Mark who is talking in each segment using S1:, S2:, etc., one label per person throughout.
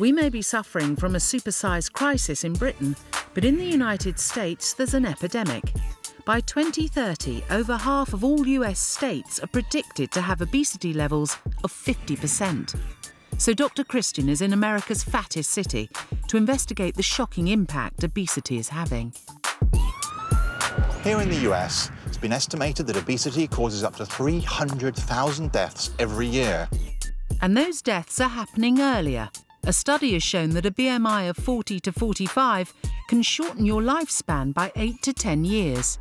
S1: We may be suffering from a supersize crisis in Britain, but in the United States there's an epidemic. By 2030, over half of all US states are predicted to have obesity levels of 50%. So Dr. Christian is in America's fattest city to investigate the shocking impact obesity is having.
S2: Here in the US, it's been estimated that obesity causes up to 300,000 deaths every year.
S1: And those deaths are happening earlier. A study has shown that a BMI of 40 to 45 can shorten your lifespan by 8 to 10 years.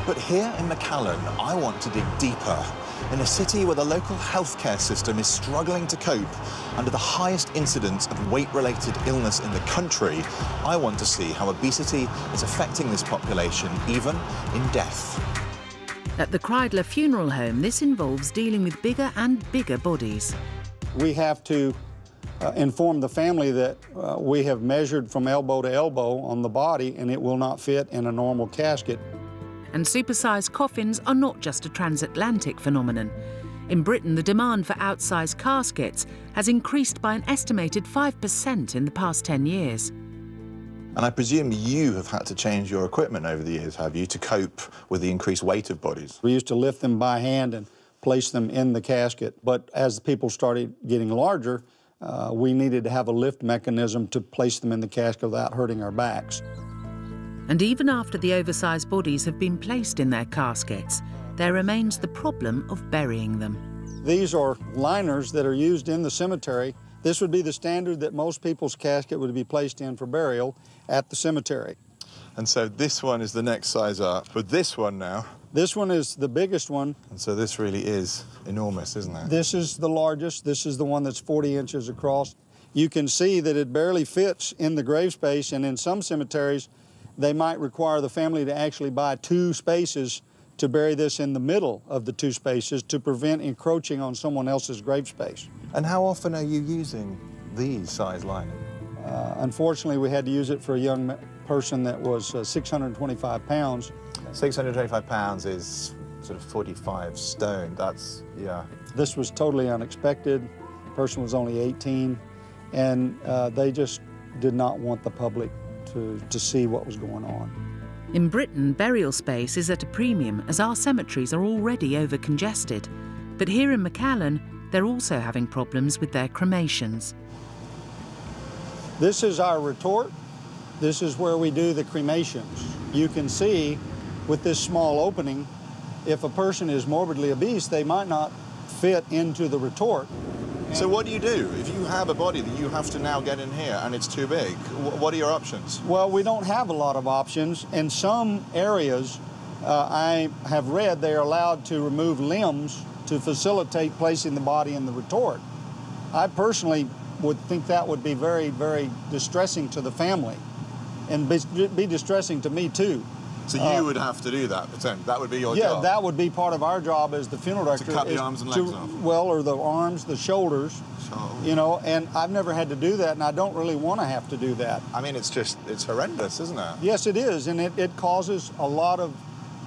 S2: But here in McAllen, I want to dig deeper. In a city where the local healthcare system is struggling to cope under the highest incidence of weight-related illness in the country, I want to see how obesity is affecting this population, even in death.
S1: At the Kreidler Funeral Home, this involves dealing with bigger and bigger bodies.
S3: We have to inform the family that we have measured from elbow to elbow on the body and it will not fit in a normal casket.
S1: And supersized coffins are not just a transatlantic phenomenon. In Britain, the demand for outsized caskets has increased by an estimated 5% in the past 10 years.
S2: And I presume you have had to change your equipment over the years, have you, to cope with the increased weight of bodies?
S3: We used to lift them by hand and place them in the casket, but as people started getting larger, we needed to have a lift mechanism to place them in the casket without hurting our backs.
S1: And even after the oversized bodies have been placed in their caskets, there remains the problem of burying them.
S3: These are liners that are used in the cemetery. This would be the standard that most people's casket would be placed in for burial at the cemetery.
S2: And so this one is the next size up, but this one now...
S3: This one is the biggest one.
S2: And so this really is enormous, isn't it?
S3: This is the largest. This is the one that's 40 inches across. You can see that it barely fits in the grave space, and in some cemeteries, they might require the family to actually buy 2 spaces to bury this in the middle of the 2 spaces to prevent encroaching on someone else's grave space.
S2: And how often are you using these size liners?
S3: Unfortunately, we had to use it for a young person that was 625 pounds.
S2: 625 pounds is sort of 45 stone. That's, yeah.
S3: This was totally unexpected. The person was only 18, and they just did not want the public to see what was going on.
S1: In Britain, burial space is at a premium as our cemeteries are already over-congested. But here in McAllen, they're also having problems with their cremations.
S3: This is our retort. This is where we do the cremations. You can see with this small opening, if a person is morbidly obese, they might not fit into the retort.
S2: So what do you do if you have a body that you have to now get in here and it's too big? What are your options?
S3: Well, we don't have a lot of options. In some areas, I have read they are allowed to remove limbs to facilitate placing the body in the retort. I personally would think that would be very, very distressing to the family and be distressing to me too.
S2: So you would have to do that, pretend? That would be your job?
S3: Yeah, that would be part of our job as the funeral director.
S2: To cut the arms and legs off?
S3: Well, or the arms, the shoulders, you know, and I've never had to do that, and I don't really want to have to do that.
S2: I mean, it's horrendous, isn't it?
S3: Yes, it is, and it causes a lot of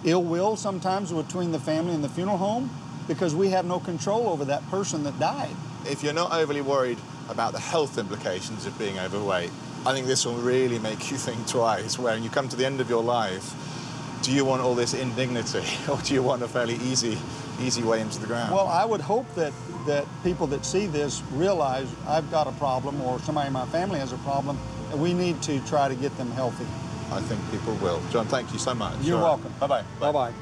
S3: ill will sometimes between the family and the funeral home because we have no control over that person that died.
S2: If you're not overly worried about the health implications of being overweight, I think this will really make you think twice. When you come to the end of your life, do you want all this indignity, or do you want a fairly easy way into the ground?
S3: Well, I would hope that people that see this realize I've got a problem, or somebody in my family has a problem, and we need to try to get them healthy.
S2: I think people will. John, thank you so much.
S3: You're welcome.
S2: Bye-bye.
S3: Bye-bye.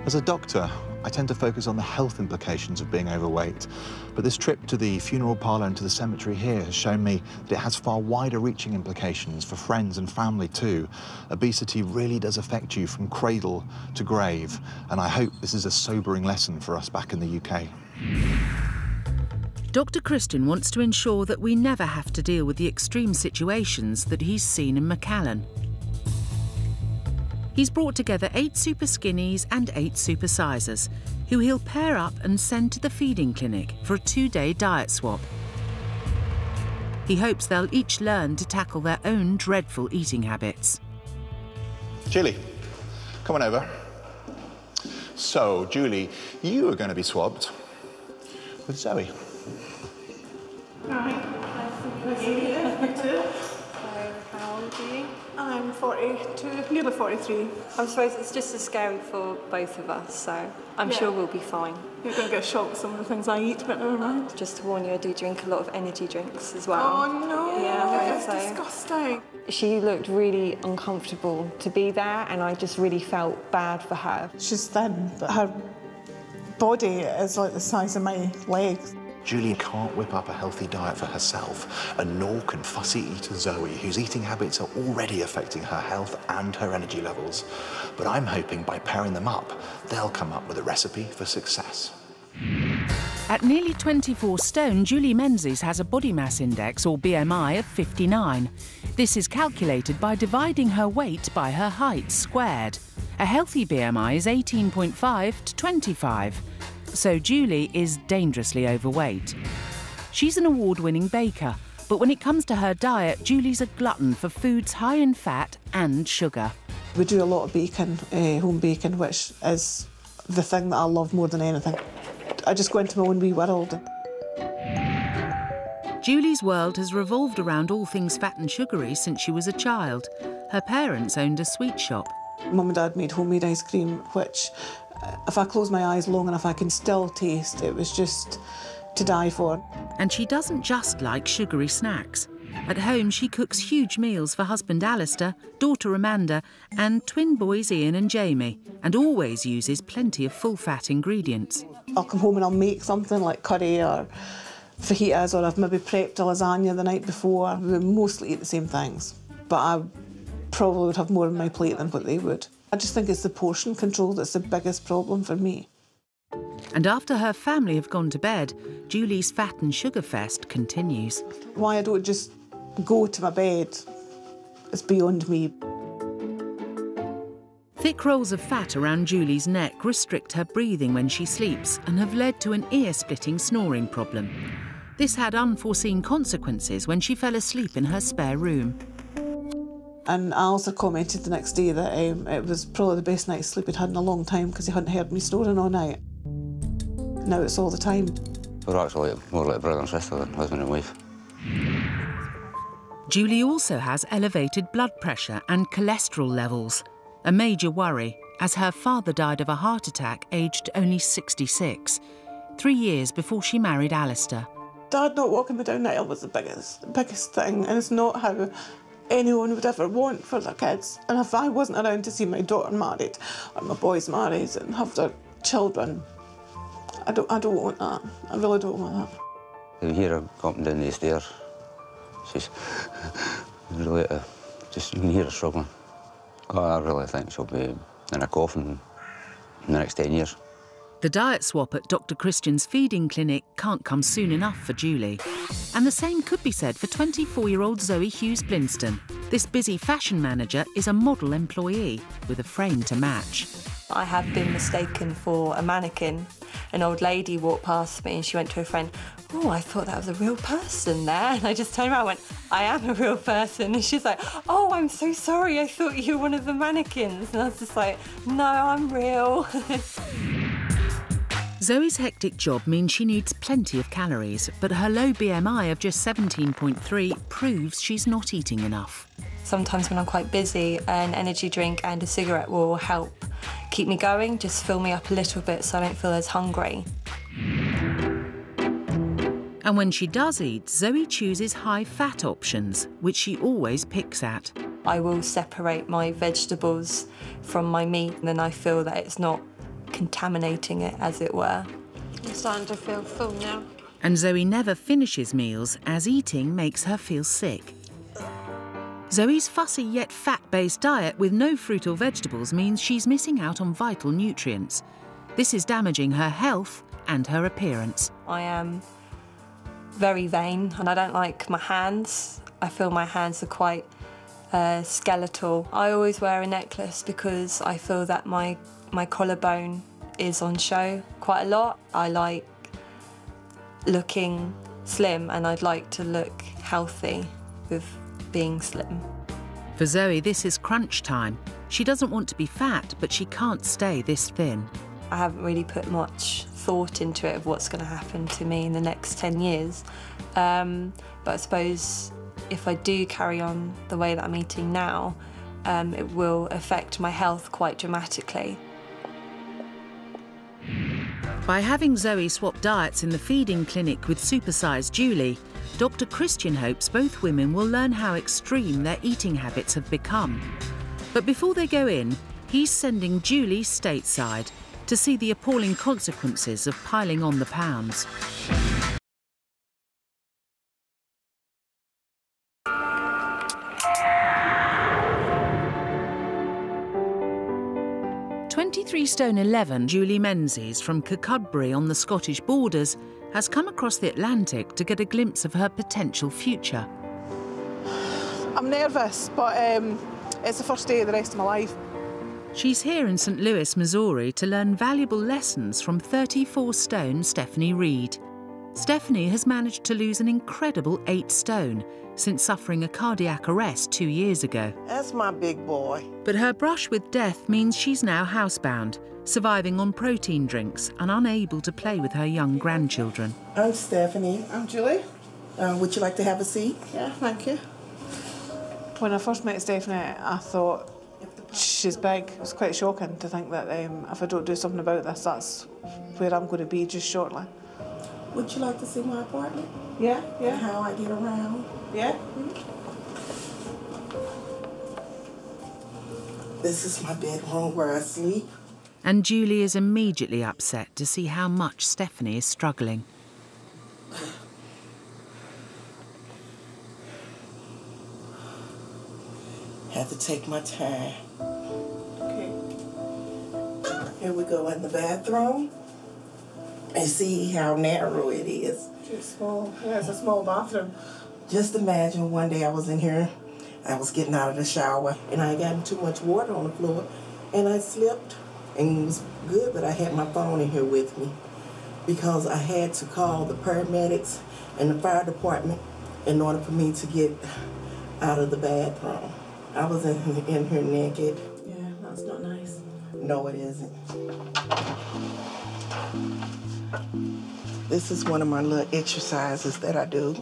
S2: As a doctor, I tend to focus on the health implications of being overweight, but this trip to the funeral parlour and to the cemetery here has shown me that it has far wider-reaching implications for friends and family too. Obesity really does affect you from cradle to grave, and I hope this is a sobering lesson for us back in the UK.
S1: Dr. Christian wants to ensure that we never have to deal with the extreme situations that he's seen in McAllen. He's brought together 8 super skinnies and 8 supersizers, who he'll pair up and send to the feeding clinic for a 2-day diet swap. He hopes they'll each learn to tackle their own dreadful eating habits.
S2: Julie, come on over. So, Julie, you are going to be swabbed. with Zoe.
S4: Hi. Nice to meet you. You too.
S5: So, how old are you?
S4: I'm 42, nearly 43.
S5: I suppose it's just as scary for both of us, so I'm sure we'll be fine.
S4: You're going to get shocked with some of the things I eat, but never mind.
S5: Just to warn you, I do drink a lot of energy drinks as well.
S4: Oh no,
S5: Yeah,
S4: that's disgusting.
S5: She looked really uncomfortable to be there, and I just really felt bad for her.
S4: She's thin, but her body is like the size of my legs.
S2: Julie can't whip up a healthy diet for herself, and nor can fussy eater Zoe, whose eating habits are already affecting her health and her energy levels. But I'm hoping by pairing them up, they'll come up with a recipe for success.
S1: At nearly 24 stone, Julie Menzies has a body mass index, or BMI, of 59. This is calculated by dividing her weight by her height squared. A healthy BMI is 18.5 to 25. So Julie is dangerously overweight. She's an award-winning baker, but when it comes to her diet, Julie's a glutton for foods high in fat and sugar.
S4: We do a lot of baking, home baking, which is the thing that I love more than anything. I just go into my own wee world.
S1: Julie's world has revolved around all things fat and sugary since she was a child. Her parents owned a sweet shop.
S4: Mum and Dad made homemade ice cream, which, if I close my eyes long enough, I can still taste. It was just to die for.
S1: And she doesn't just like sugary snacks. At home, she cooks huge meals for husband Alistair, daughter Amanda, and twin boys Ian and Jamie, and always uses plenty of full-fat ingredients.
S4: I'll come home and I'll make something like curry or fajitas, or I've maybe prepped a lasagna the night before. We mostly eat the same things, but I probably would have more on my plate than what they would. I just think it's the portion control that's the biggest problem for me.
S1: And after her family have gone to bed, Julie's fat and sugar fest continues.
S4: Why I don't just go to my bed is beyond me.
S1: Thick rolls of fat around Julie's neck restrict her breathing when she sleeps and have led to an ear-splitting snoring problem. This had unforeseen consequences when she fell asleep in her spare room.
S4: And I also commented the next day that it was probably the best night's sleep he'd had in a long time because he hadn't heard me snoring all night. Now it's all the time.
S6: We're actually more like brother and sister than husband and wife.
S1: Julie also has elevated blood pressure and cholesterol levels, a major worry, as her father died of a heart attack aged only 66, 3 years before she married Alistair.
S4: Dad not walking me down the aisle was the biggest thing, and it's not how anyone would ever want for their kids. And if I wasn't around to see my daughter married, or my boys married and have their children, I don't want that. I really don't want that.
S6: You hear her coming down the stairs. She's really, just you can hear her struggling. Oh, I really think she'll be in a coffin in the next 10 years.
S1: The diet swap at Dr. Christian's feeding clinic can't come soon enough for Julie. And the same could be said for 24-year-old Zoe Hughes-Blinston. This busy fashion manager is a model employee with a frame to match.
S5: I have been mistaken for a mannequin. An old lady walked past me and she went to her friend, "Oh, I thought that was a real person there." And I just turned around and went, "I am a real person." And she's like, "Oh, I'm so sorry, I thought you were one of the mannequins." And I was just like, "No, I'm real."
S1: Zoe's hectic job means she needs plenty of calories, but her low BMI of just 17.3 proves she's not eating enough.
S5: Sometimes when I'm quite busy, an energy drink and a cigarette will help keep me going, just fill me up a little bit so I don't feel as hungry.
S1: And when she does eat, Zoe chooses high-fat options, which she always picks at.
S5: I will separate my vegetables from my meat, and then I feel that it's not contaminating it, as it were.
S7: I'm starting to feel full now.
S1: And Zoe never finishes meals, as eating makes her feel sick. Zoe's fussy yet fat-based diet with no fruit or vegetables means she's missing out on vital nutrients. This is damaging her health and her appearance.
S5: I am very vain and I don't like my hands. I feel my hands are quite skeletal. I always wear a necklace because I feel that my collarbone is on show quite a lot. I like looking slim and I'd like to look healthy with being slim.
S1: For Zoe, this is crunch time. She doesn't want to be fat, but she can't stay this thin.
S5: I haven't really put much thought into it of what's going to happen to me in the next 10 years. But I suppose if I do carry on the way that I'm eating now, it will affect my health quite dramatically.
S1: By having Zoe swap diets in the feeding clinic with Supersize Julie, Dr. Christian hopes both women will learn how extreme their eating habits have become. But before they go in, he's sending Julie stateside to see the appalling consequences of piling on the pounds. £23.11 Julie Menzies from Kirkcudbright on the Scottish borders has come across the Atlantic to get a glimpse of her potential future.
S4: I'm nervous, but it's the first day of the rest of my life.
S1: She's here in St Louis, Missouri to learn valuable lessons from 34-stone Stephanie Reed. Stephanie has managed to lose an incredible 8 stone since suffering a cardiac arrest 2 years ago.
S8: That's my big boy.
S1: But her brush with death means she's now housebound, surviving on protein drinks and unable to play with her young grandchildren.
S8: I'm Stephanie.
S4: I'm Julie.
S8: Would you like to have a seat?
S4: Yeah, thank you. When I first met Stephanie, I thought, she's big. It was quite shocking to think that if I don't do something about this, that's where I'm going to be just shortly.
S8: Would you like to see my apartment?
S4: Yeah,
S8: And
S4: yeah.
S8: how I get around?
S4: Yeah?
S8: This is my bedroom where I sleep.
S1: And Julie is immediately upset to see how much Stephanie is struggling.
S8: Have to take my time.
S4: Okay.
S8: Here we go in the bathroom. And see how narrow it is.
S4: Too small. Yeah, it's a small bathroom.
S8: Just imagine one day I was in here, I was getting out of the shower, and I got too much water on the floor, and I slipped. And it was good that I had my phone in here with me, because I had to call the paramedics and the fire department in order for me to get out of the bathroom. I was in here naked.
S4: Yeah, that's not nice.
S8: No, it isn't. This is one of my little exercises that I do.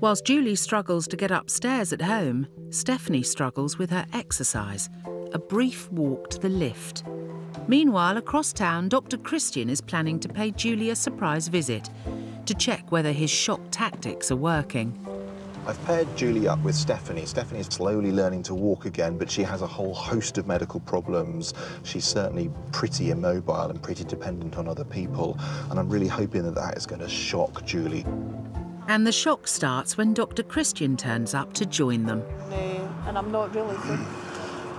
S1: Whilst Julie struggles to get upstairs at home, Stephanie struggles with her exercise, a brief walk to the lift. Meanwhile, across town, Dr. Christian is planning to pay Julie a surprise visit to check whether his shock tactics are working.
S2: I've paired Julie up with Stephanie. Stephanie's slowly learning to walk again, but she has a whole host of medical problems. She's certainly pretty immobile and pretty dependent on other people, and I'm really hoping that that is going to shock Julie.
S1: And the shock starts when Dr. Christian turns up to join them.
S4: And I'm not really good.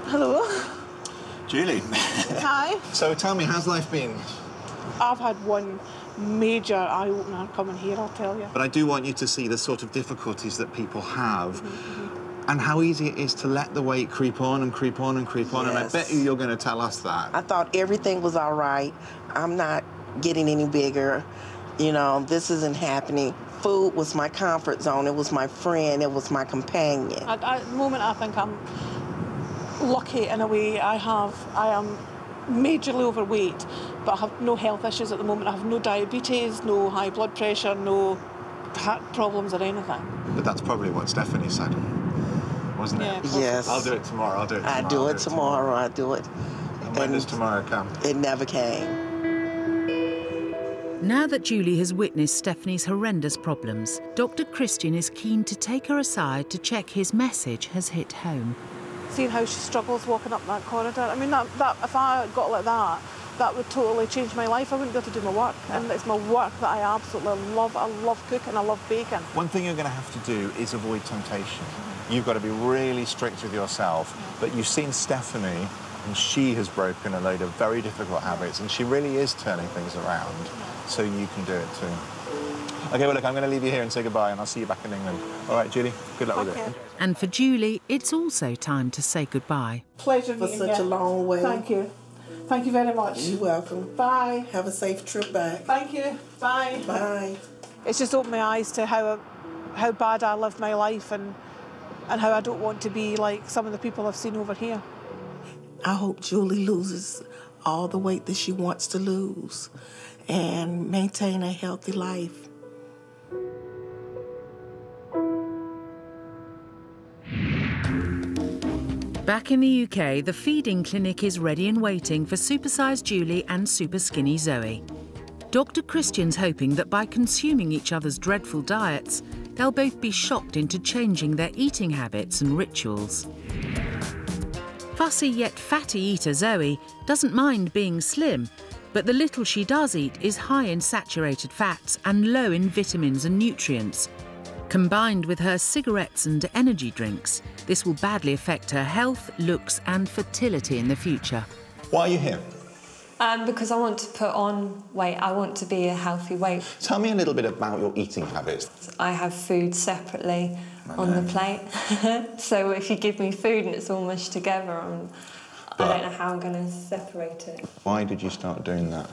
S4: Hello.
S2: Julie.
S4: Hi.
S2: So tell me, how's life been?
S4: I've had one major eye-opener coming here, I'll tell you.
S2: But I do want you to see the sort of difficulties that people have and how easy it is to let the weight creep on and creep on and creep on.
S8: Yes.
S2: And I bet you're going to tell us that.
S8: I thought everything was all right. I'm not getting any bigger. You know, this isn't happening. Food was my comfort zone. It was my friend. It was my companion.
S4: At the moment, I think I'm lucky in a way. I am majorly overweight, but I have no health issues at the moment. I have no diabetes, no high blood pressure, no heart problems or anything.
S2: But that's probably what Stephanie said, wasn't it?
S4: Yeah.
S8: Yes.
S2: I'll do it tomorrow. I'll do it tomorrow.
S8: I do it tomorrow. I do it.
S2: And when does tomorrow come?
S8: It never came.
S1: Now that Julie has witnessed Stephanie's horrendous problems, Dr. Christian is keen to take her aside to check his message has hit home.
S4: Seeing how she struggles walking up that corridor, I mean, that if I got like that, that would totally change my life. I wouldn't be able to do my work. And it's my work that I absolutely love. I love cooking, I love baking.
S2: One thing you're going to have to do is avoid temptation. You've got to be really strict with yourself. But you've seen Stephanie, and she has broken a load of very difficult habits, and she really is turning things around. So you can do it too. OK, well, look, I'm going to leave you here and say goodbye, and I'll see you back in England. All right, Julie, good luck with it.
S1: And for Julie, it's also time to say goodbye.
S4: Pleasure
S8: For
S4: meeting
S8: such
S4: you.
S8: a long way.
S4: Thank you. Thank you very much.
S8: You're welcome.
S4: Bye.
S8: Have a safe trip back.
S4: Thank you. Bye.
S8: Bye.
S4: It's just opened my eyes to how bad I lived my life and how I don't want to be like some of the people I've seen over here.
S8: I hope Julie loses all the weight that she wants to lose and maintain a healthy life.
S1: Back in the UK, the feeding clinic is ready and waiting for Supersize Julie and Superskinny Zoe. Dr. Christian's hoping that by consuming each other's dreadful diets, they'll both be shocked into changing their eating habits and rituals. Fussy yet fatty eater Zoe doesn't mind being slim, but the little she does eat is high in saturated fats and low in vitamins and nutrients. Combined with her cigarettes and energy drinks, this will badly affect her health, looks and fertility in the future.
S2: Why are you here?
S5: Because I want to put on weight. I want to be a healthy weight.
S2: Tell me a little bit about your eating habits.
S5: I have food separately on the plate. So if you give me food and it's all mushed together, I don't know how I'm going to separate it.
S2: Why did you start doing that?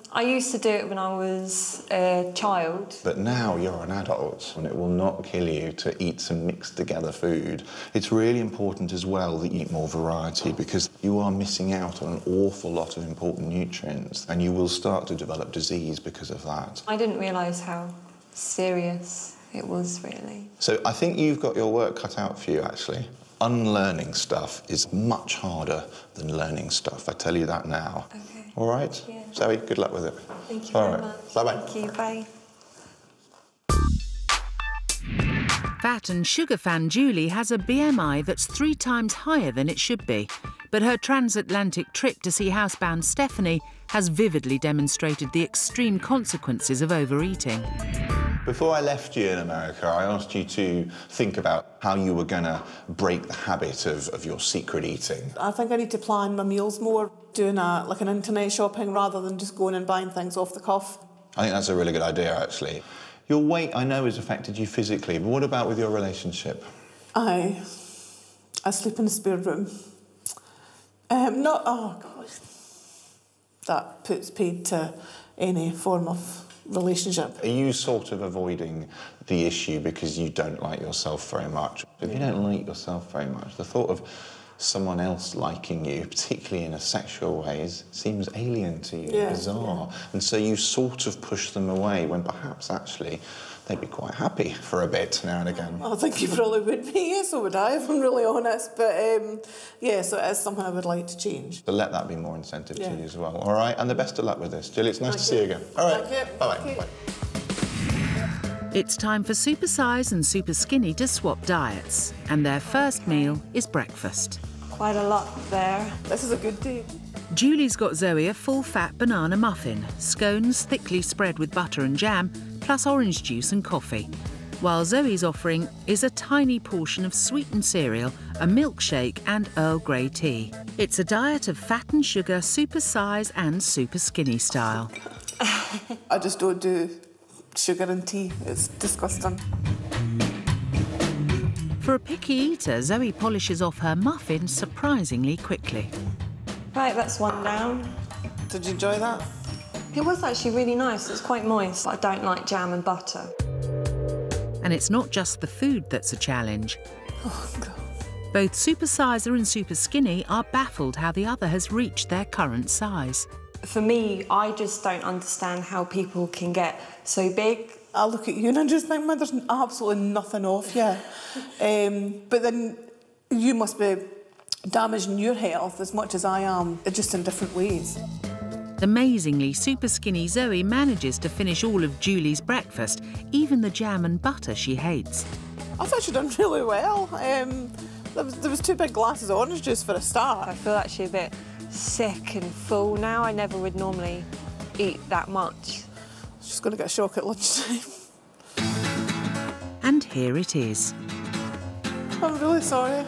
S5: I used to do it when I was a child.
S2: But now you're an adult and it will not kill you to eat some mixed together food. It's really important as well that you eat more variety because you are missing out on an awful lot of important nutrients and you will start to develop disease because of that.
S5: I didn't realise how serious it was, really.
S2: So I think you've got your work cut out for you, actually. Unlearning stuff is much harder than learning stuff. I tell you that now.
S5: Okay.
S2: All right?
S5: Yeah.
S2: Zoe, good luck with it.
S5: Thank you very much.
S2: Bye-bye.
S5: Thank you, bye.
S1: Fat and sugar fan Julie has a BMI that's 3 times higher than it should be. But her transatlantic trip to see housebound Stephanie has vividly demonstrated the extreme consequences of overeating.
S2: Before I left you in America, I asked you to think about how you were going to break the habit of your secret eating.
S4: I think I need to plan my meals more, doing like an internet shopping rather than just going and buying things off the cuff.
S2: I think that's a really good idea, actually. Your weight, I know, has affected you physically, but what about with your relationship?
S4: I sleep in the spare room. Oh, gosh. That puts paid to any form of relationship.
S2: Are you sort of avoiding the issue because you don't like yourself very much? If you don't like yourself very much, the thought of someone else liking you, particularly in a sexual way, seems alien to you, bizarre. Yeah. And so you sort of push them away when perhaps actually they'd be quite happy for a bit now and again.
S4: I think you probably would be, yeah, so would I, if I'm really honest. But yeah, so it is something I would like to change.
S2: So let that be more incentive to you as well. All right, and the best of luck with this. Julie, it's nice to see you again. All right, bye-bye.
S1: It's time for Supersize and Superskinny to swap diets, and their first meal is breakfast.
S5: Quite a lot there.
S4: This is a good day.
S1: Julie's got Zoe a full-fat banana muffin, scones thickly spread with butter and jam, plus orange juice and coffee, while Zoe's offering is a tiny portion of sweetened cereal, a milkshake and Earl Grey tea. It's a diet of fat and sugar, Supersize and Superskinny style.
S4: I just don't do sugar and tea. It's disgusting.
S1: For a picky eater, Zoe polishes off her muffin surprisingly quickly.
S5: Right, that's one down.
S4: Did you enjoy that?
S5: It was actually really nice. It's quite moist, but I don't like jam and butter.
S1: And it's not just the food that's a challenge.
S4: Oh, God.
S1: Both Supersizer and Superskinny are baffled how the other has reached their current size.
S5: For me, I just don't understand how people can get so big.
S4: I look at you and I just think, man, there's absolutely nothing off you. But then you must be damaging your health as much as I am, just in different ways.
S1: Amazingly, Superskinny Zoe manages to finish all of Julie's breakfast, even the jam and butter she hates.
S4: I thought she'd done really well. There was 2 big glasses of orange juice for a start.
S5: I feel actually a bit sick and full now. I never would normally eat that much.
S4: She's going to get a shock at lunchtime.
S1: And here it is.
S4: I'm really sorry.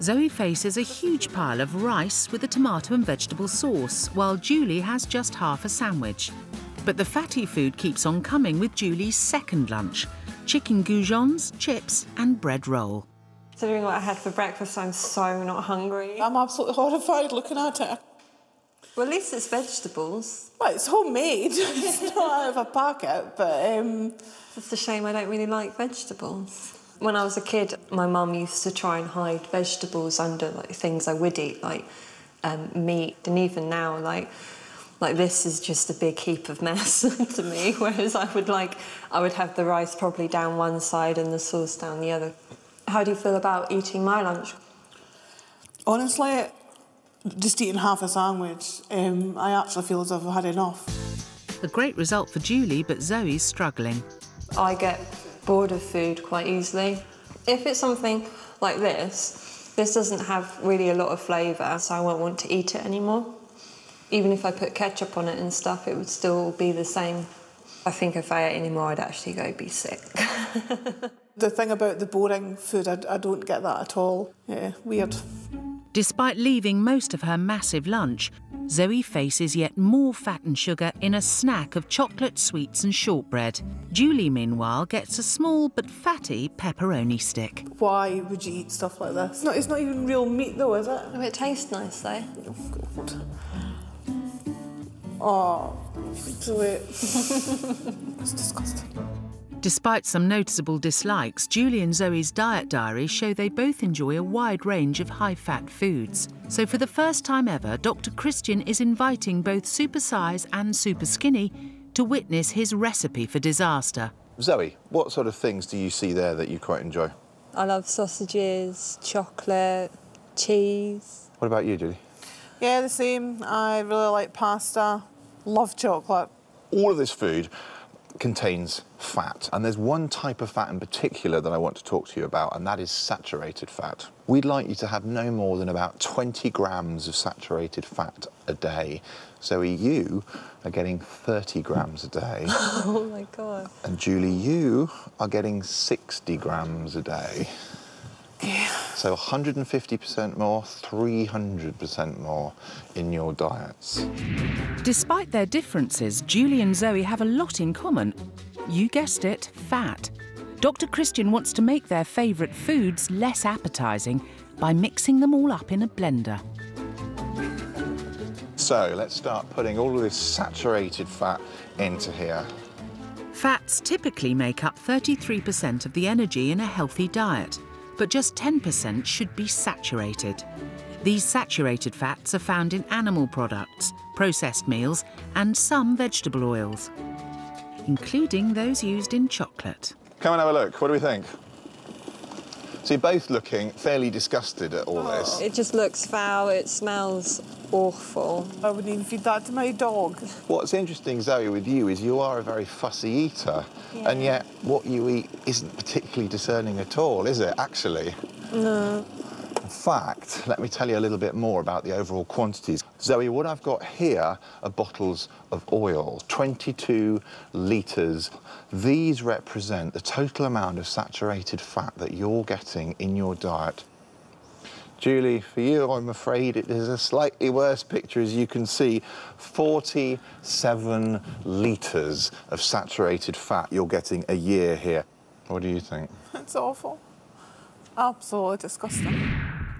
S1: Zoe faces a huge pile of rice with a tomato and vegetable sauce, while Julie has just half a sandwich. But the fatty food keeps on coming with Julie's second lunch: chicken goujons, chips and bread roll.
S5: Considering what I had for breakfast, I'm so not hungry.
S4: I'm absolutely horrified looking at it.
S5: Well, at least it's vegetables.
S4: Well, it's homemade. It's not out of a packet, but...
S5: It's a shame I don't really like vegetables. When I was a kid, my mum used to try and hide vegetables under things I would eat, like meat, and even now, like this is just a big heap of mess to me, whereas I would have the rice probably down one side and the sauce down the other. How do you feel about eating my lunch?
S4: Honestly, just eating half a sandwich, I actually feel as if I've had enough.
S1: A great result for Julie, but Zoe's struggling.
S5: I get bored of food quite easily. If it's something like this doesn't have really a lot of flavour, so I won't want to eat it anymore. Even if I put ketchup on it and stuff, it would still be the same. I think if I ate any more, I'd actually go be sick.
S4: The thing about the boring food, I don't get that at all. Yeah, weird.
S1: Despite leaving most of her massive lunch, Zoe faces yet more fat and sugar in a snack of chocolate sweets and shortbread. Julie, meanwhile, gets a small but fatty pepperoni stick.
S4: Why would you eat stuff like this? It's not even real meat though, is it?
S5: Oh, it tastes nice though.
S4: Oh, God. Oh, do it. It's disgusting.
S1: Despite some noticeable dislikes, Julie and Zoe's diet diaries show they both enjoy a wide range of high-fat foods. So for the first time ever, Dr. Christian is inviting both Supersize and Superskinny to witness his recipe for disaster.
S2: Zoe, what sort of things do you see there that you quite enjoy?
S5: I love sausages, chocolate, cheese.
S2: What about you, Julie?
S4: Yeah, the same. I really like pasta. Love chocolate.
S2: All of this food contains fat, and there's one type of fat in particular that I want to talk to you about, and that is saturated fat. We'd like you to have no more than about 20 grams of saturated fat a day. Zoe, you are getting 30 grams a day.
S5: Oh my God.
S2: And Julie, you are getting 60 grams a day.
S4: Yeah.
S2: So 150% more, 300% more in your diets.
S1: Despite their differences, Julie and Zoe have a lot in common. You guessed it, fat. Dr. Christian wants to make their favourite foods less appetising by mixing them all up in a blender.
S2: So let's start putting all of this saturated fat into here.
S1: Fats typically make up 33% of the energy in a healthy diet, but just 10% should be saturated. These saturated fats are found in animal products, processed meals, and some vegetable oils, including those used in chocolate.
S2: Come and have a look. What do we think? So you're both looking fairly disgusted at all this.
S5: It just looks foul, it smells awful.
S4: I wouldn't even feed that to my dog.
S2: What's interesting, Zoe, with you is you are a very fussy eater, and yet what you eat isn't particularly discerning at all, is it, actually?
S4: No.
S2: In fact, let me tell you a little bit more about the overall quantities. Zoe, what I've got here are bottles of oil, 22 litres. These represent the total amount of saturated fat that you're getting in your diet. Julie, for you, I'm afraid it is a slightly worse picture. As you can see, 47 litres of saturated fat you're getting a year here. What do you think?
S4: It's awful. Absolutely disgusting.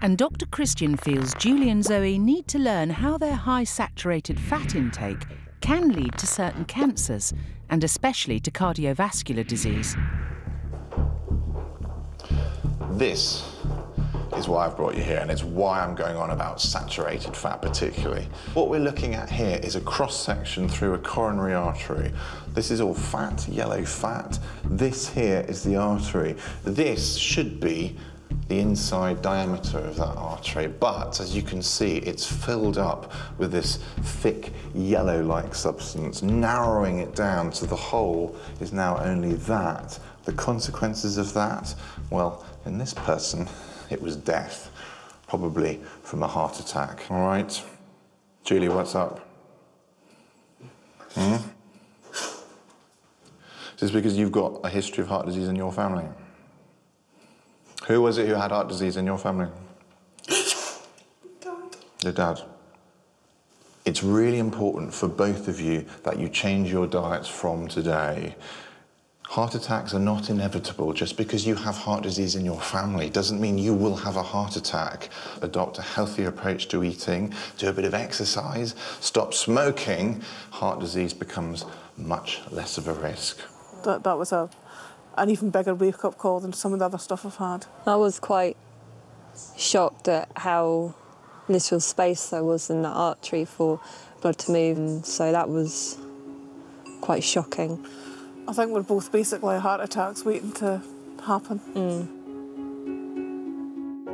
S1: And Dr. Christian feels Julie and Zoe need to learn how their high saturated fat intake can lead to certain cancers, and especially to cardiovascular disease.
S2: This is why I've brought you here, and it's why I'm going on about saturated fat particularly. What we're looking at here is a cross-section through a coronary artery. This is all fat, yellow fat. This here is the artery. This should be the inside diameter of that artery, but as you can see, it's filled up with this thick yellow-like substance, narrowing it down so the hole is now only that. The consequences of that? Well, in this person, it was death, probably from a heart attack. All right? Julie, what's up? Is this because you've got a history of heart disease in your family? Who was it who had heart disease in your family?
S4: Dad.
S2: Your dad. It's really important for both of you that you change your diets from today. Heart attacks are not inevitable. Just because you have heart disease in your family doesn't mean you will have a heart attack. Adopt a healthier approach to eating, do a bit of exercise, stop smoking. Heart disease becomes much less of a risk.
S4: That was an even bigger wake-up call than some of the other stuff I've had.
S5: I was quite shocked at how little space there was in the artery for blood to move, and so that was quite shocking.
S4: I think we're both basically heart attacks waiting to happen.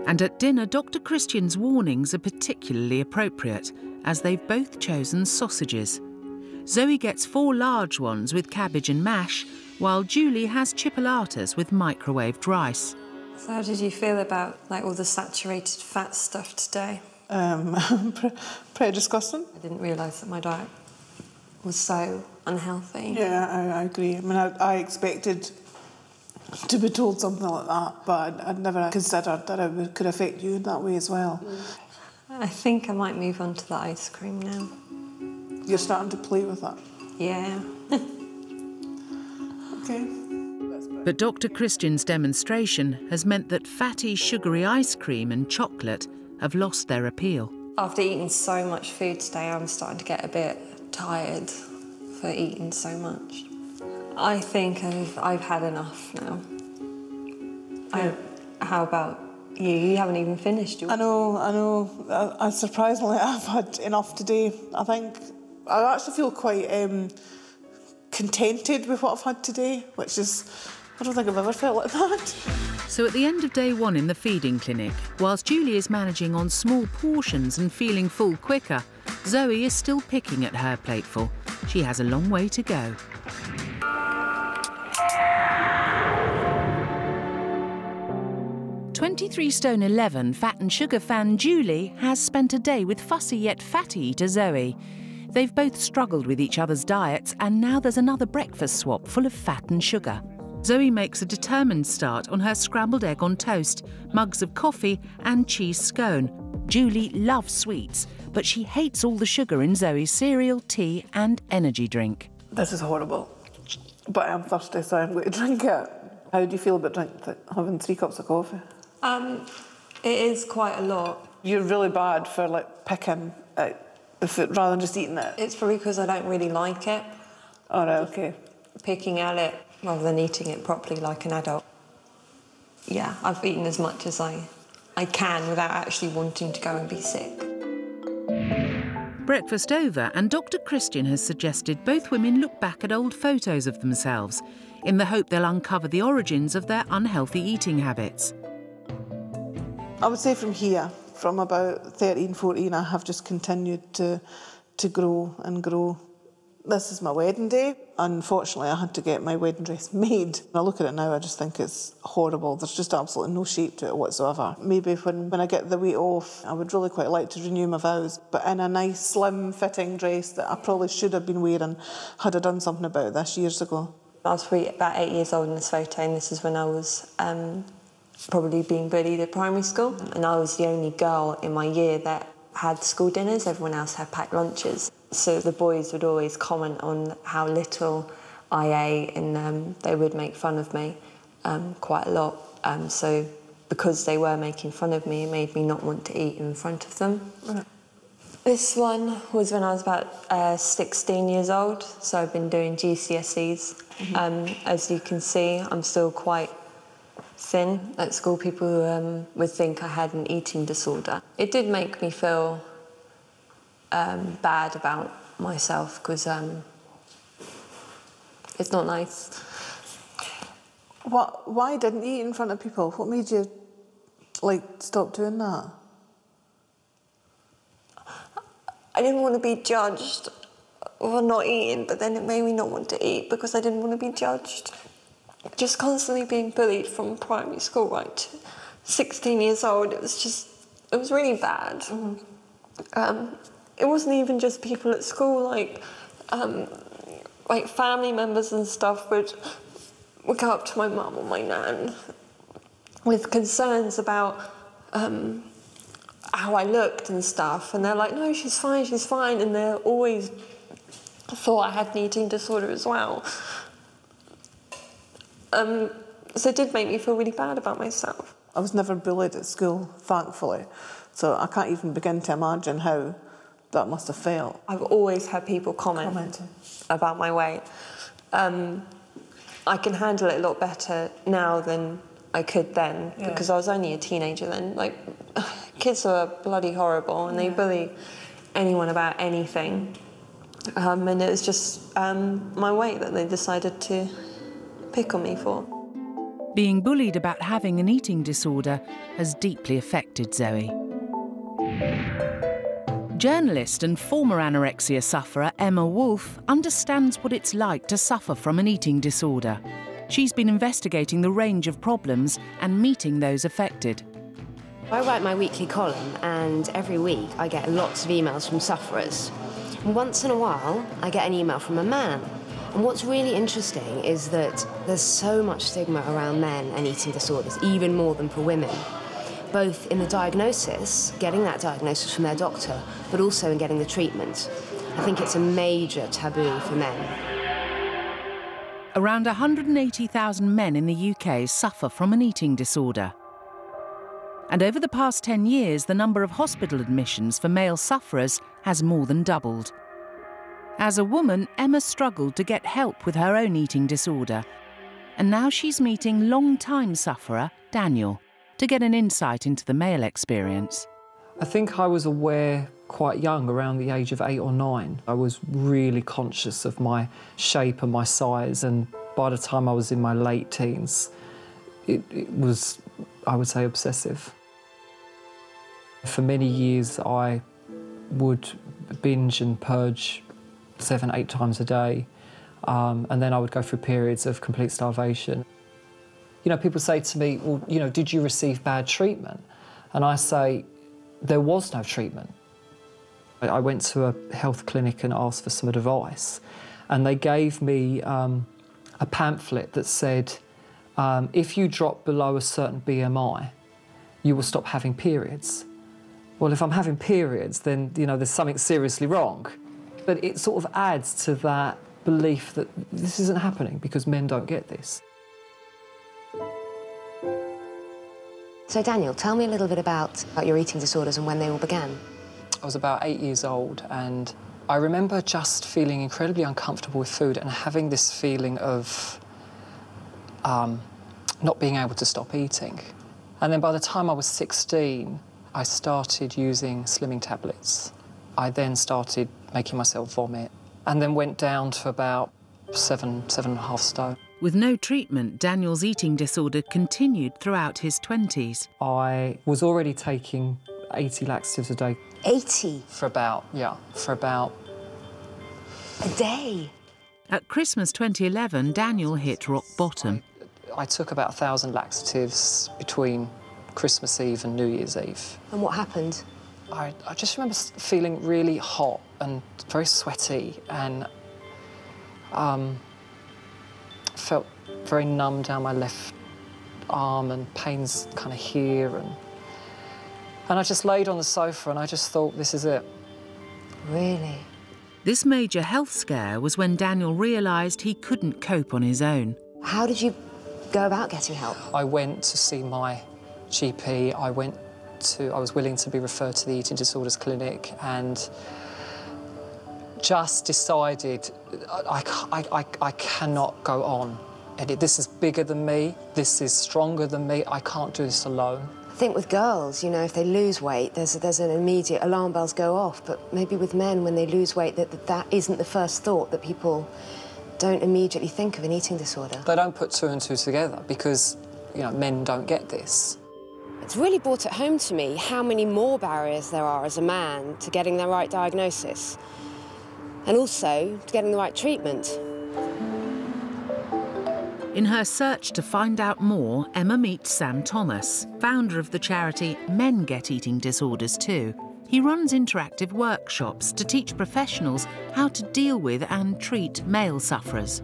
S1: And at dinner, Dr. Christian's warnings are particularly appropriate, as they've both chosen sausages. Zoe gets 4 large ones with cabbage and mash, while Julie has chipolatas with microwaved rice.
S5: So how did you feel about all the saturated fat stuff today?
S4: Pretty disgusting.
S5: I didn't realise that my diet was so unhealthy.
S4: Yeah, I agree. I mean, I expected to be told something like that, but I'd never considered that it could affect you in that way as well.
S5: I think I might move on to the ice cream now.
S4: You're starting to play with that?
S5: Yeah.
S4: Okay.
S1: But Dr. Christian's demonstration has meant that fatty, sugary ice cream and chocolate have lost their appeal.
S5: After eating so much food today, I'm starting to get a bit tired for eating so much. I think I've had enough now.
S4: Yeah.
S5: How about you? You haven't even finished yours.
S4: I know. Surprisingly, I've had enough today. I think I actually feel quite contented with what I've had today, which is, I don't think I've ever felt like that.
S1: So at the end of day 1 in the feeding clinic, whilst Julie is managing on small portions and feeling full quicker, Zoe is still picking at her plateful. She has a long way to go. "23 stone 11 fat and sugar fan Julie has spent a day with fussy yet fatty eater Zoe. They've both struggled with each other's diets, and now there's another breakfast swap full of fat and sugar. Zoe makes a determined start on her scrambled egg on toast, mugs of coffee and cheese scone. Julie loves sweets, but she hates all the sugar in Zoe's cereal, tea and energy drink.
S4: This is horrible, but I'm thirsty, so I'm going to drink it. How do you feel about having 3 cups of coffee?
S5: It is quite a lot.
S4: You're really bad for picking the food rather than just eating it.
S5: It's probably because I don't really like it.
S4: All right, okay.
S5: Picking at it rather than eating it properly like an adult. Yeah, I've eaten as much as I can without actually wanting to go and be sick.
S1: Breakfast over, and Dr. Christian has suggested both women look back at old photos of themselves in the hope they'll uncover the origins of their unhealthy eating habits.
S4: I would say from here, from about 13, 14, I have just continued to grow and grow. This is my wedding day. Unfortunately, I had to get my wedding dress made. When I look at it now, I just think it's horrible. There's just absolutely no shape to it whatsoever. Maybe when I get the weight off, I would really quite like to renew my vows, but in a nice, slim-fitting dress that I probably should have been wearing had I done something about this years ago.
S5: I was probably about 8 years old in this photo, and this is when I was probably being bullied at primary school. And I was the only girl in my year that had school dinners. Everyone else had packed lunches. So the boys would always comment on how little I ate, and they would make fun of me quite a lot. So because they were making fun of me, it made me not want to eat in front of them. Right. This one was when I was about 16 years old, so I've been doing GCSEs. As you can see, I'm still quite thin. At school, people would think I had an eating disorder. It did make me feel bad about myself, because it's not nice.
S4: Why didn't you eat in front of people? What made you stop doing that?
S5: I didn't want to be judged for not eating, but then it made me not want to eat because I didn't want to be judged. Just constantly being bullied from primary school right to 16 years old, it was really bad. It wasn't even just people at school, like family members and stuff would go up to my mum or my nan with concerns about how I looked and stuff, and they're like, no, she's fine, and they always thought I had an eating disorder as well. So it did make me feel really bad about myself.
S4: I was never bullied at school, thankfully, so I can't even begin to imagine how that must have felt.
S5: I've always had people comment about my weight. I can handle it a lot better now than I could then, because I was only a teenager then. Kids are bloody horrible and they bully anyone about anything. And it was just my weight that they decided to pick on me for.
S1: Being bullied about having an eating disorder has deeply affected Zoe. Journalist and former anorexia sufferer Emma Woolf understands what it's like to suffer from an eating disorder. She's been investigating the range of problems and meeting those affected.
S9: I write my weekly column, and every week I get lots of emails from sufferers. And once in a while, I get an email from a man. And what's really interesting is that there's so much stigma around men and eating disorders, even more than for women. Both in the diagnosis, getting that diagnosis from their doctor, but also in getting the treatment. I think it's a major taboo for men.
S1: Around 180,000 men in the UK suffer from an eating disorder. And over the past 10 years, the number of hospital admissions for male sufferers has more than doubled. As a woman, Emma struggled to get help with her own eating disorder. And now she's meeting long-time sufferer Daniel to get an insight into the male experience.
S10: I think I was aware quite young, around the age of 8 or 9. I was really conscious of my shape and my size, and by the time I was in my late teens, it was, I would say, obsessive. For many years, I would binge and purge 7, 8 times a day, and then I would go through periods of complete starvation. You know, people say to me, well, you know, did you receive bad treatment? And I say, there was no treatment. I went to a health clinic and asked for some advice, and they gave me a pamphlet that said, if you drop below a certain BMI, you will stop having periods. Well, if I'm having periods, then, you know, there's something seriously wrong. But it sort of adds to that belief that this isn't happening because men don't get this.
S9: So, Daniel, tell me a little bit about your eating disorders and when they all began.
S10: I was about 8 years old, and I remember just feeling incredibly uncomfortable with food and having this feeling of not being able to stop eating. And then by the time I was 16, I started using slimming tablets. I then started making myself vomit, and then went down to about 7.5 stone.
S1: With no treatment, Daniel's eating disorder continued throughout his 20s.
S10: I was already taking 80 laxatives a day.
S9: 80?
S10: For about
S9: a day?
S1: At Christmas 2011, Daniel hit rock bottom.
S10: I took about 1,000 laxatives between Christmas Eve and New Year's Eve.
S9: And what happened?
S10: I just remember feeling really hot and very sweaty, and felt very numb down my left arm and pains kind of here. And I just laid on the sofa and I just thought, this is it.
S9: Really?
S1: This major health scare was when Daniel realised he couldn't cope on his own.
S9: How did you go about getting help?
S10: I went to see my GP. I was willing to be referred to the eating disorders clinic, and just decided I cannot go on. This is bigger than me, this is stronger than me, I can't do this alone.
S9: I think with girls, you know, if they lose weight, there's an immediate alarm bells go off, but maybe with men, when they lose weight, that isn't the first thought, that people don't immediately think of an eating disorder.
S10: They don't put 2 and 2 together because, you know, men don't get this.
S9: It's really brought it home to me how many more barriers there are as a man to getting the right diagnosis, and also to getting the right treatment.
S1: In her search to find out more, Emma meets Sam Thomas, founder of the charity Men Get Eating Disorders Too. He runs interactive workshops to teach professionals how to deal with and treat male sufferers.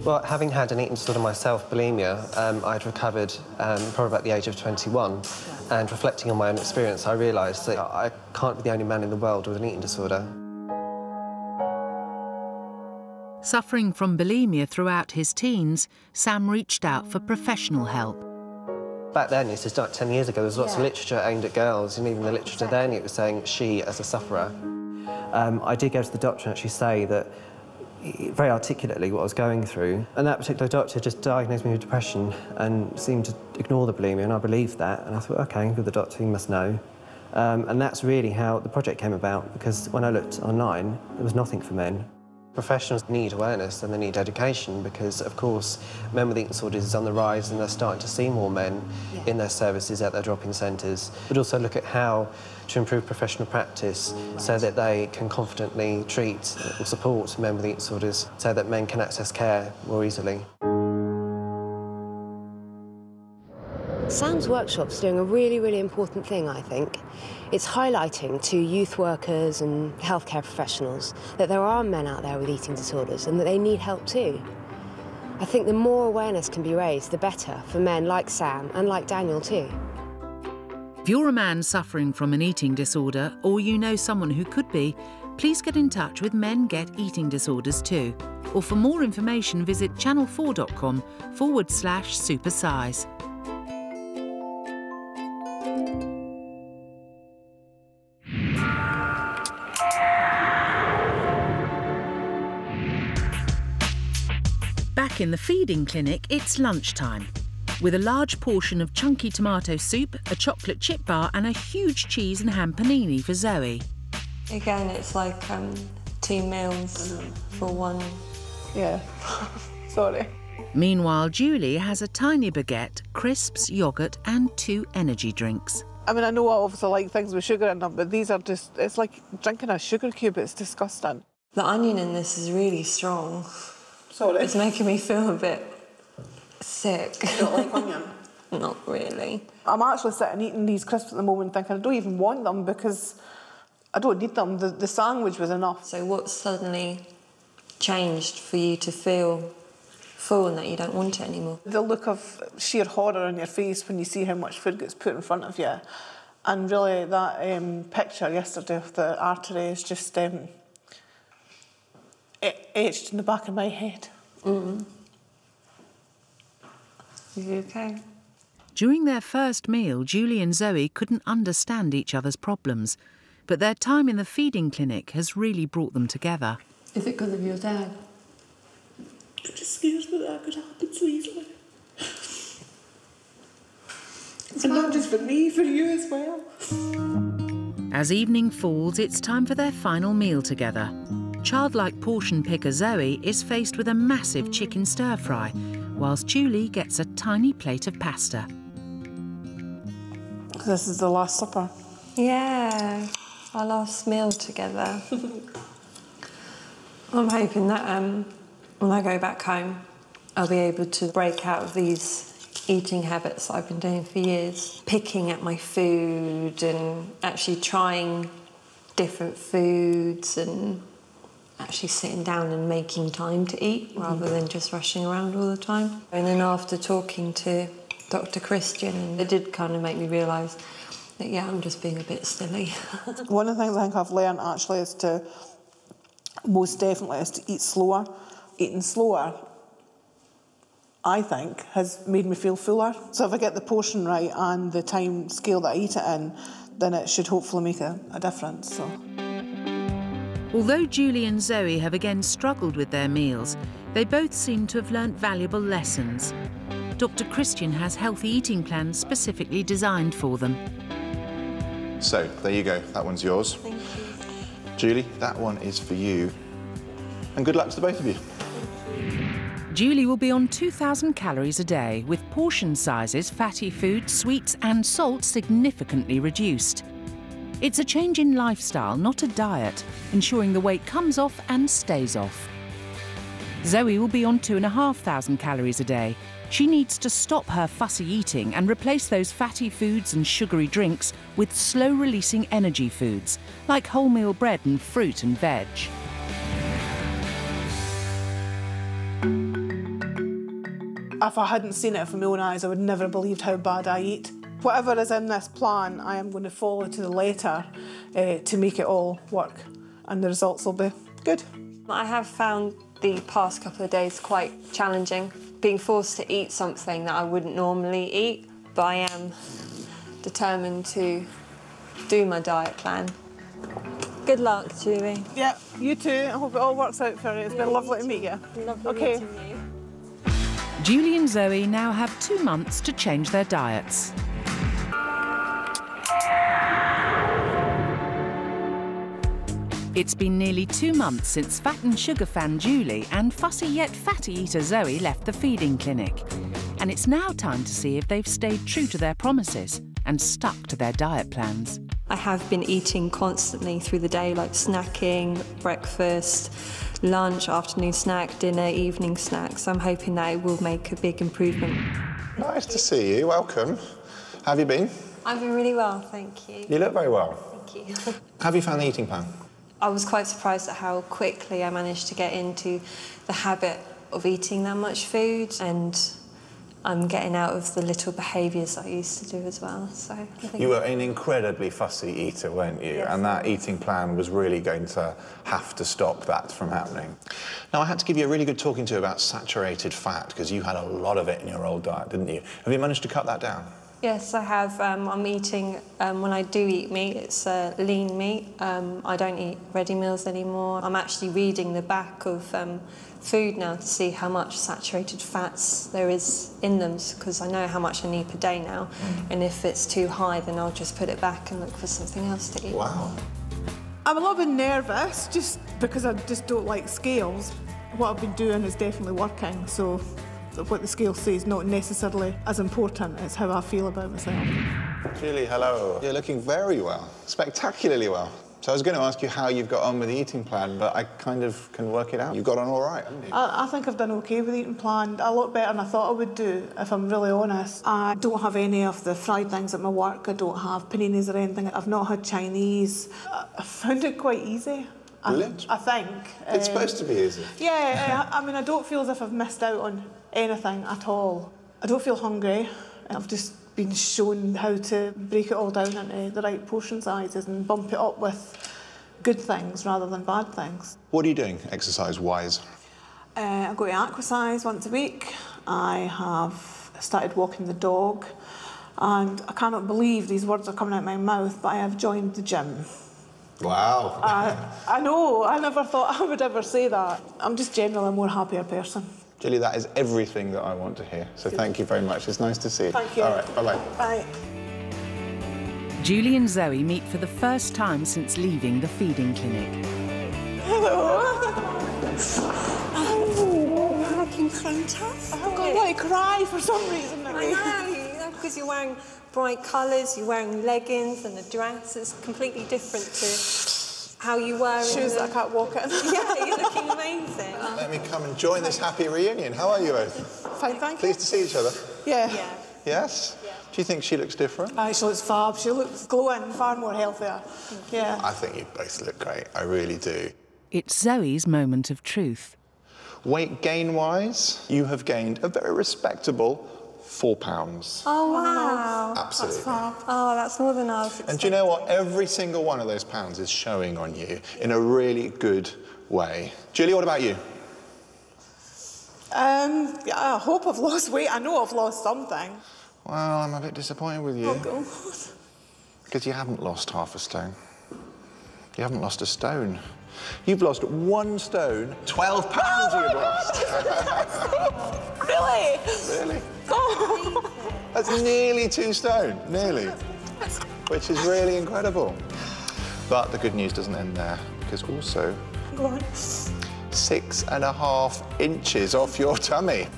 S11: Well, having had an eating disorder myself, bulimia, I'd recovered probably at the age of 21. And reflecting on my own experience, I realised that I can't be the only man in the world with an eating disorder.
S1: Suffering from bulimia throughout his teens, Sam reached out for professional help.
S11: Back then, this is like 10 years ago, there was lots of literature aimed at girls, and even the literature then, it was saying she as a sufferer. I did go to the doctor and actually say that, very articulately, what I was going through. And that particular doctor just diagnosed me with depression and seemed to ignore the bulimia, and I believed that. And I thought, OK, good, the doctor, he must know. And that's really how the project came about, because when I looked online, there was nothing for men. Professionals need awareness and they need education because, of course, men with eating disorders is on the rise and they're starting to see more men in their services at their drop-in centres. But also look at how to improve professional practice so that they can confidently treat or support men with eating disorders so that men can access care more easily.
S9: Sam's workshop's doing a really, really important thing, I think. It's highlighting to youth workers and healthcare professionals that there are men out there with eating disorders and that they need help too. I think the more awareness can be raised, the better for men like Sam and like Daniel too.
S1: If you're a man suffering from an eating disorder or you know someone who could be, please get in touch with Men Get Eating Disorders too. Or for more information, visit channel4.com/supersize. Back in the feeding clinic, it's lunchtime, with a large portion of chunky tomato soup, a chocolate chip bar and a huge cheese and ham panini for Zoe.
S5: Again, it's like 2 meals for one.
S4: Yeah, sorry.
S1: Meanwhile, Julie has a tiny baguette, crisps, yoghurt and 2 energy drinks.
S4: I mean, I know I obviously like things with sugar in them, but these are just, it's like drinking a sugar cube, it's disgusting.
S5: The onion in this is really strong.
S4: Sorry.
S5: It's making me feel a bit sick.
S4: You don't like onion?
S5: Not really.
S4: I'm actually sitting eating these crisps at the moment thinking I don't even want them because I don't need them. The sandwich was enough.
S5: So what suddenly changed for you to feel full and that you don't want it anymore?
S4: The look of sheer horror on your face when you see how much food gets put in front of you. And really that picture yesterday of the artery is just etched in the back of my head.
S5: Mm. Are you okay?
S1: During their first meal, Julie and Zoe couldn't understand each other's problems, but their time in the feeding clinic has really brought them together.
S7: Is it because of your dad?
S4: It just scares me that could happen so easily. And not just for me, for you as well.
S1: As evening falls, it's time for their final meal together. Childlike portion picker Zoe is faced with a massive chicken stir-fry, whilst Julie gets a tiny plate of pasta.
S4: This is the Last Supper.
S5: Yeah, our last meal together. I'm hoping that when I go back home, I'll be able to break out of these eating habits that I've been doing for years. Picking at my food and actually trying different foods and actually sitting down and making time to eat rather than just rushing around all the time. And then after talking to Dr. Christian, it did kind of make me realise that, yeah, I'm just being a bit silly.
S4: One of the things I think I've learned actually is to, most definitely, is to eat slower. Eating slower, I think, has made me feel fuller. So if I get the portion right and the time scale that I eat it in, then it should hopefully make a difference. So.
S1: Although Julie and Zoe have again struggled with their meals, they both seem to have learnt valuable lessons. Dr. Christian has healthy eating plans specifically designed for them.
S2: So, there you go. That one's yours.
S5: Thank you.
S2: Julie, that one is for you. And good luck to the both of you.
S1: Julie will be on 2,000 calories a day, with portion sizes, fatty foods, sweets and salt significantly reduced. It's a change in lifestyle, not a diet, ensuring the weight comes off and stays off. Zoe will be on 2,500 calories a day. She needs to stop her fussy eating and replace those fatty foods and sugary drinks with slow-releasing energy foods, like wholemeal bread and fruit and veg.
S4: If I hadn't seen it with my own eyes, I would never have believed how bad I eat. Whatever is in this plan, I am going to follow to the letter to make it all work, and the results will be good.
S5: I have found the past couple of days quite challenging, being forced to eat something that I wouldn't normally eat, but I am determined to do my diet plan. Good luck, Julie.
S4: Yeah, you too. I hope it all works out for you. It's been lovely to meet you.
S5: Lovely
S4: okay.
S5: meeting you.
S1: Julie and Zoe now have 2 months to change their diets. It's been nearly 2 months since fat and sugar fan Julie and fussy yet fatty eater Zoe left the feeding clinic. And it's now time to see if they've stayed true to their promises and stuck to their diet plans.
S5: I have been eating constantly through the day, like snacking, breakfast, lunch, afternoon snack, dinner, evening snack. So I'm hoping that it will make a big improvement.
S2: Nice to see you. Welcome. How have you been?
S5: I've been really well, thank you.
S2: You look very well.
S5: Thank you.
S2: Have you found the eating plan?
S5: I was quite surprised at how quickly I managed to get into the habit of eating that much food, and I'm getting out of the little behaviours I used to do as well. So I think
S2: you were an incredibly fussy eater, weren't you?
S5: Yes.
S2: And that eating plan was really going to have to stop that from happening. Now, I had to give you a really good talking to about saturated fat, because you had a lot of it in your old diet, didn't you? Have you managed to cut that down?
S5: yes, I have. I'm eating, when I do eat meat, it's lean meat. I don't eat ready meals anymore. I'm actually reading the back of food now to see how much saturated fats there is in them, because I know how much I need per day now. And if it's too high, then I'll just put it back and look for something else to eat.
S2: Wow.
S4: I'm a little bit nervous, just because I just don't like scales. What I've been doing is definitely working, so what the scale says is not necessarily as important as how I feel about myself.
S2: Julie, hello. You're looking very well, spectacularly well. So I was going to ask you how you've got on with the eating plan, but I kind of can work it out. You've got on all right, haven't you?
S4: I think I've done OK with the eating plan, a lot better than I thought I would do, if I'm really honest. I don't have any of the fried things at my work. I don't have paninis or anything. I've not had Chinese. I found it quite easy.
S2: Brilliant.
S4: I think.
S2: It's supposed to be easy.
S4: Yeah, I mean, I don't feel as if I've missed out on anything at all. I don't feel hungry. I've just been shown how to break it all down into the right portion sizes and bump it up with good things rather than bad things.
S2: What are you doing exercise-wise?
S4: I go to Aquasize once a week. I have started walking the dog, and I cannot believe these words are coming out of my mouth, but I have joined the gym.
S2: Wow.
S4: I know, I never thought I would ever say that. I'm just generally a more happier person.
S2: Julie, that is everything that I want to hear, so thank you very much. It's nice to see you.
S4: Thank you.
S2: All right, bye-bye.
S4: Bye.
S1: Julie and Zoe meet for the first time since leaving the feeding clinic.
S4: Hello.
S7: Oh, you're looking fantastic.
S4: I want to cry for some reason.
S7: I know, because you're wearing bright colours, you're wearing leggings and a dress. It's completely different to how you were in
S4: shoes that I can't walk in.
S7: Yeah, you're looking amazing.
S2: Let me come and join this happy reunion. How are you both?
S4: Fine, thank you.
S2: Pleased to see each other.
S4: Yeah.
S2: Yes? Yeah. Do you think she looks different?
S4: She looks fab. She looks glowing, far more healthier. Yeah.
S2: I think you both look great. I really do.
S1: It's Zoe's moment of truth.
S2: Weight gain-wise, you have gained a very respectable 4 pounds.
S7: Oh, wow.
S2: Absolutely.
S7: That's fab. Oh, that's more than I was expecting.
S2: And do you know what? Every single one of those pounds is showing on you in a really good way. Julie, what about you?
S4: Yeah, I hope I've lost weight. I know I've lost something.
S2: Well, I'm a bit disappointed with you.
S4: Oh, God.
S2: Because you haven't lost half a stone. You haven't lost a stone. You've lost 1 stone, 12 pounds you've lost.
S4: Really?
S2: Really?
S4: Oh.
S2: That's nearly 2 stone, nearly. Which is really incredible. But the good news doesn't end there, because also
S4: Go on.
S2: 6.5 inches off your tummy.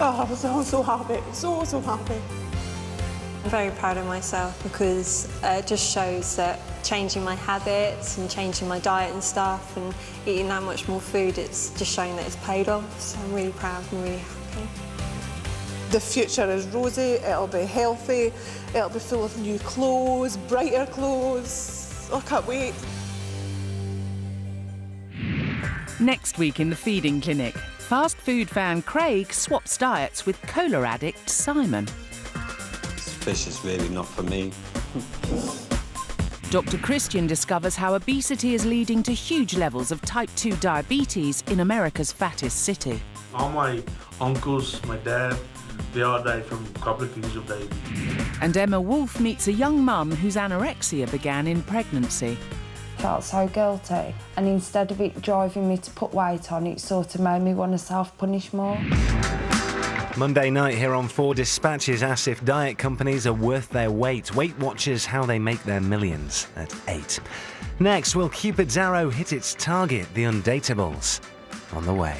S4: Oh, I'm so happy. So happy.
S5: I'm very proud of myself because it just shows that changing my habits and changing my diet and stuff and eating that much more food, it's just showing that it's paid off. So I'm really proud and really happy.
S4: The future is rosy, it'll be healthy, it'll be full of new clothes, brighter clothes. I can't wait.
S1: Next week in the feeding clinic, fast food fan Craig swaps diets with cola addict Simon.
S12: Fish is really not for me.
S1: Dr. Christian discovers how obesity is leading to huge levels of type 2 diabetes in America's fattest city.
S13: All my uncles, my dad, they all died from complications of diabetes.
S1: And Emma Woolf meets a young mum whose anorexia began in pregnancy.
S14: Felt so guilty, and instead of it driving me to put weight on, it sort of made me want to self-punish more.
S15: Monday night here on 4 Dispatches asks if diet companies are worth their weight. Weight Watchers how they make their millions at 8. Next, will Cupid's arrow hit its target? The Undateables on the way.